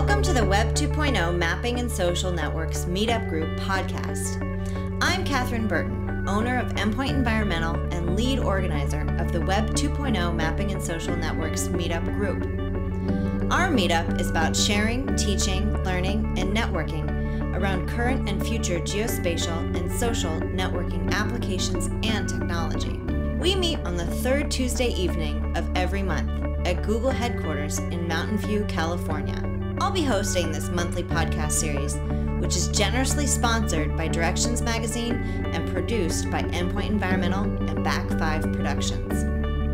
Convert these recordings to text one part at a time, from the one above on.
Welcome to the Web 2.0 Mapping and Social Networks Meetup Group podcast. I'm Catherine Burton, owner of Endpoint Environmental and lead organizer of the Web 2.0 Mapping and Social Networks Meetup Group. Our meetup is about sharing, teaching, learning, and networking around current and future geospatial and social networking applications and technology. We meet on the third Tuesday evening of every month at Google headquarters in Mountain View, California. I'll be hosting this monthly podcast series, which is generously sponsored by Directions Magazine and produced by Endpoint Environmental and Back 5 Productions.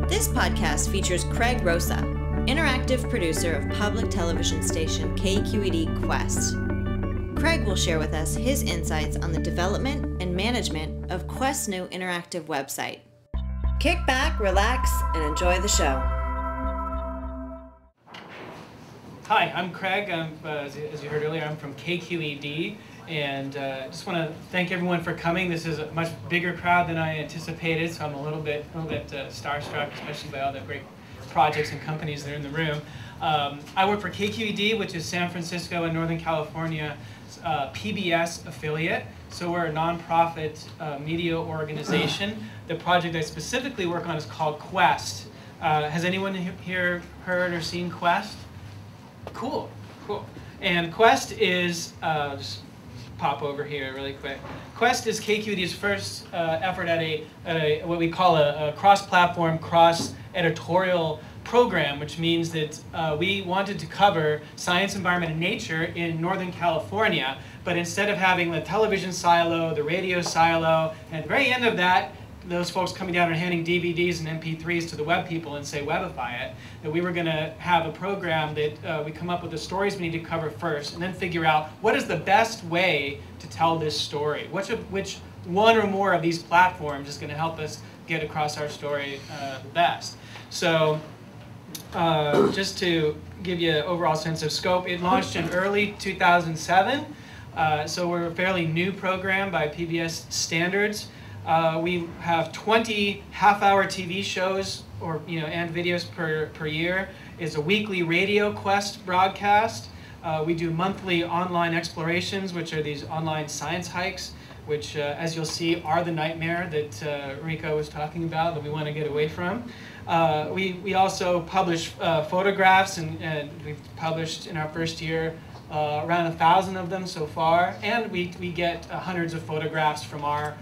This podcast features Craig Rosa, interactive producer of public television station KQED Quest. Craig will share with us his insights on the development and management of Quest's new interactive website. Kick back, relax, and enjoy the show. Hi, I'm Craig. As you heard earlier, I'm from KQED, and just want to thank everyone for coming. This is a much bigger crowd than I anticipated, so I'm a little bit starstruck, especially by all the great projects and companies that are in the room. I work for KQED, which is San Francisco and Northern California PBS affiliate. So we're a nonprofit media organization. The project I specifically work on is called Quest. Has anyone here heard or seen Quest? Cool. And Quest is, just pop over here really quick. Quest is KQED's first effort at a what we call a cross-platform, cross-editorial program, which means that we wanted to cover science, environment, and nature in Northern California, but instead of having the television silo, the radio silo, and at the very end of that, those folks coming down and handing DVDs and MP3s to the web people and say webify it, that we were going to have a program that we come up with the stories we need to cover first and then figure out what is the best way to tell this story. Which one or more of these platforms is going to help us get across our story the best. So just to give you an overall sense of scope, it launched in early 2007. So we're a fairly new program by PBS standards. We have 20 half-hour TV shows and videos per year. It's a weekly radio Quest broadcast. We do monthly online explorations, which are these online science hikes, which, as you'll see, are the nightmare that Rico was talking about that we want to get away from. We also publish photographs, and we've published in our first year around 1,000 of them so far, and we get hundreds of photographs from our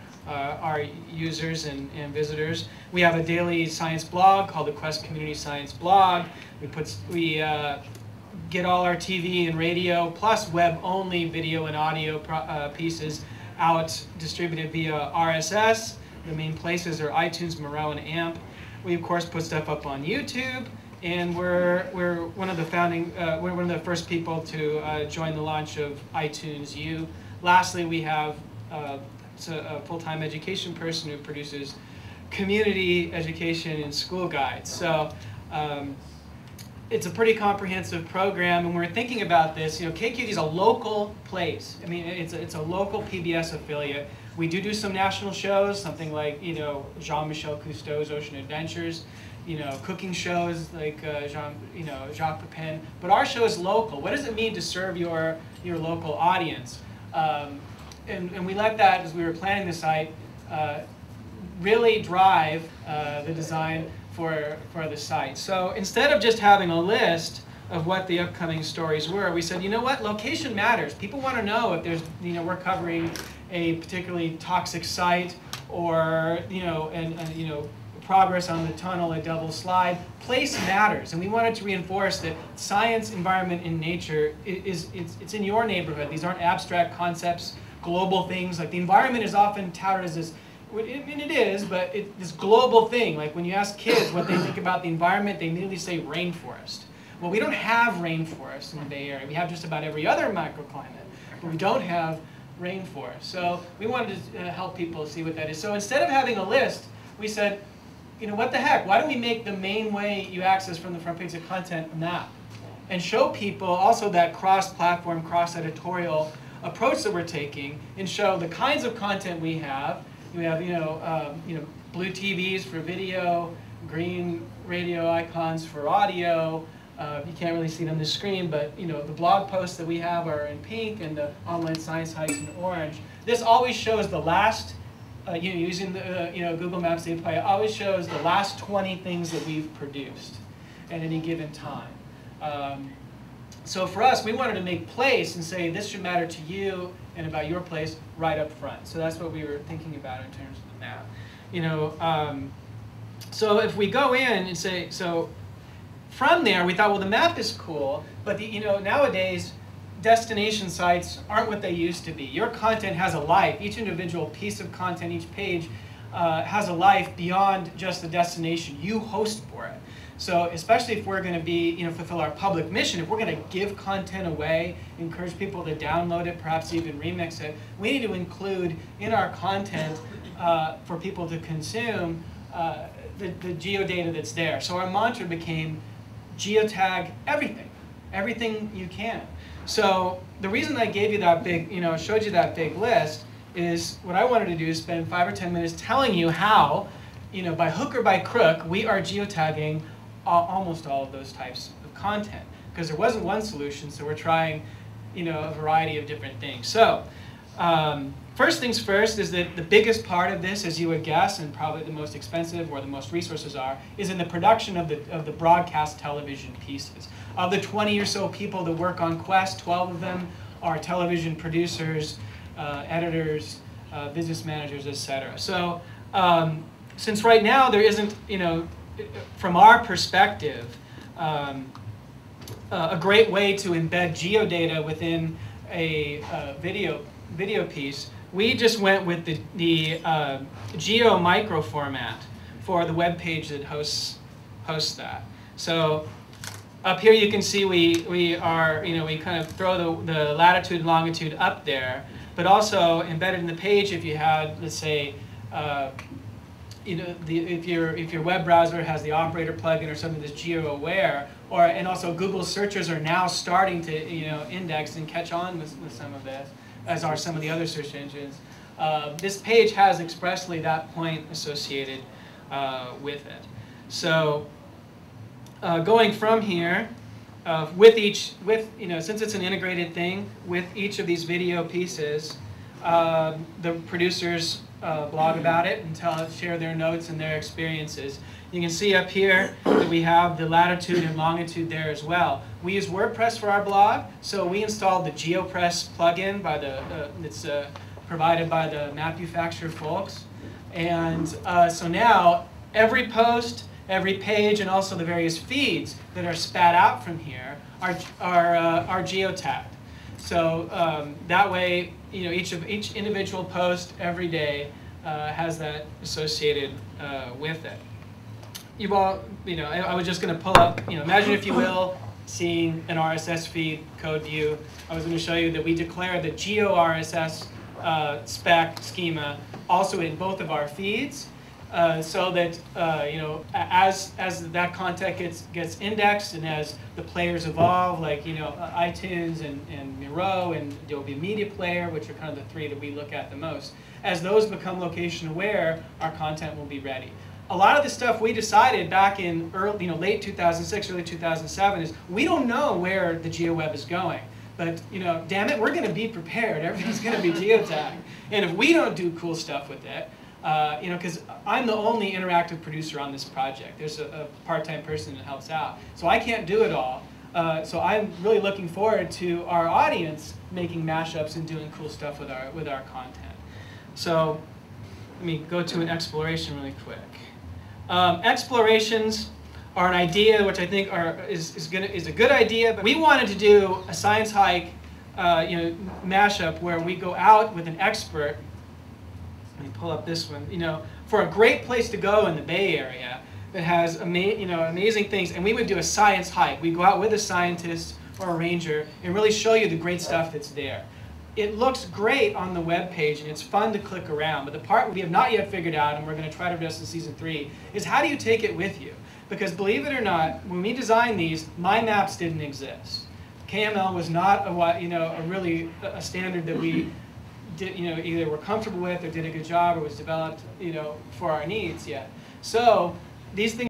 users and visitors. We have a daily science blog called the Quest Community Science Blog. We get all our TV and radio plus web-only video and audio pieces out distributed via RSS. The main places are iTunes, Moreau, and AMP. We of course put stuff up on YouTube, and we're one of the first people to join the launch of iTunes U. Lastly, we have a full-time education person who produces community education and school guides. So it's a pretty comprehensive program, and we're thinking about this. KQED is a local place. I mean, it's a local PBS affiliate. We do some national shows, something like Jean-Michel Cousteau's Ocean Adventures, cooking shows like Jacques Pepin. But our show is local. What does it mean to serve your local audience? And we let that, as we were planning the site, really drive the design for the site. So instead of just having a list of what the upcoming stories were, we said, you know what, location matters. People want to know if there's, we're covering a particularly toxic site, or progress on the tunnel, a double slide. Place matters, and we wanted to reinforce that science, environment, and nature it's in your neighborhood. These aren't abstract concepts, global things. Like the environment is often touted as this, and it is, but this global thing. Like when you ask kids what they think about the environment, they immediately say rainforest. Well, we don't have rainforest in the Bay Area. We have just about every other microclimate, but we don't have rainforest. So we wanted to help people see what that is. So instead of having a list, we said, what the heck? Why don't we make the main way you access from the front page of content a map, and show people also that cross-platform, cross-editorial approach that we're taking, and show the kinds of content we have. We have, blue TVs for video, green radio icons for audio, You can't really see it on the screen, but the blog posts that we have are in pink and the online science hikes in orange. This always shows the last, using the Google Maps API, it always shows the last 20 things that we've produced at any given time. So for us, we wanted to make place and say this should matter to you and about your place right up front. So that's what we were thinking about in terms of the map. So if we go in and say, so from there we thought, well, the map is cool, but nowadays destination sites aren't what they used to be. Your content has a life. Each individual piece of content, each page has a life beyond just the destination. You host for it. So especially if we're going to be, fulfill our public mission, if we're going to give content away, encourage people to download it, perhaps even remix it, we need to include in our content for people to consume the geodata that's there. So our mantra became geotag everything, everything you can. So the reason I gave you that big, showed you that big list is what I wanted to do is spend 5 or 10 minutes telling you how, by hook or by crook, we are geotagging almost all of those types of content. Because there wasn't one solution, so we're trying, a variety of different things. So first things first is that the biggest part of this, as you would guess, and probably the most expensive or the most resources are, is in the production of the broadcast television pieces. Of the 20 or so people that work on Quest, 12 of them are television producers, editors, business managers, etc. So since right now there isn't, from our perspective, a great way to embed geodata within a video piece, we just went with the geo micro format for the web page that hosts that. So up here you can see we are, we kind of throw the latitude and longitude up there, but also embedded in the page if you had, let's say, if your web browser has the operator plugin or something that's geo-aware, and also Google searchers are now starting to index and catch on with some of this, as are some of the other search engines. This page has expressly that point associated with it. So going from here, since it's an integrated thing, with each of these video pieces, the producers blog about it and share their notes and their experiences. You can see up here that we have the latitude and longitude there as well. We use WordPress for our blog, so we installed the GeoPress plugin that's provided by the Mapufacture folks. And so now every post, every page, and also the various feeds that are spat out from here are geotagged. So that way, each individual post every day has that associated with it. You've all, I was just going to pull up, imagine if you will, seeing an RSS feed code view. I was going to show you that we declare the geo RSS spec schema also in both of our feeds, so that as that content gets indexed and as the players evolve, like iTunes and Miro and Adobe Media Player, which are kind of the three that we look at the most, as those become location aware, our content will be ready. A lot of the stuff we decided back in late 2006, early 2007 is we don't know where the GeoWeb is going. But damn it, we're going to be prepared. Everything's going to be geotagged. And if we don't do cool stuff with it, because I'm the only interactive producer on this project. There's a part-time person that helps out. So I can't do it all. So I'm really looking forward to our audience making mashups and doing cool stuff with our content. So let me go to an exploration really quick. Explorations are an idea which I think is a good idea, but we wanted to do a science hike mashup where we go out with an expert. Let me pull up this one. For a great place to go in the Bay Area that has amazing things, and we would do a science hike. We go out with a scientist or a ranger and really show you the great stuff that's there. It looks great on the web page and it's fun to click around, but the part we have not yet figured out, and we're going to try to address in season 3, is how do you take it with you? Because believe it or not, when we designed these, my maps didn't exist. KML was not a standard that we did, either were comfortable with or did a good job or was developed for our needs yet. So these things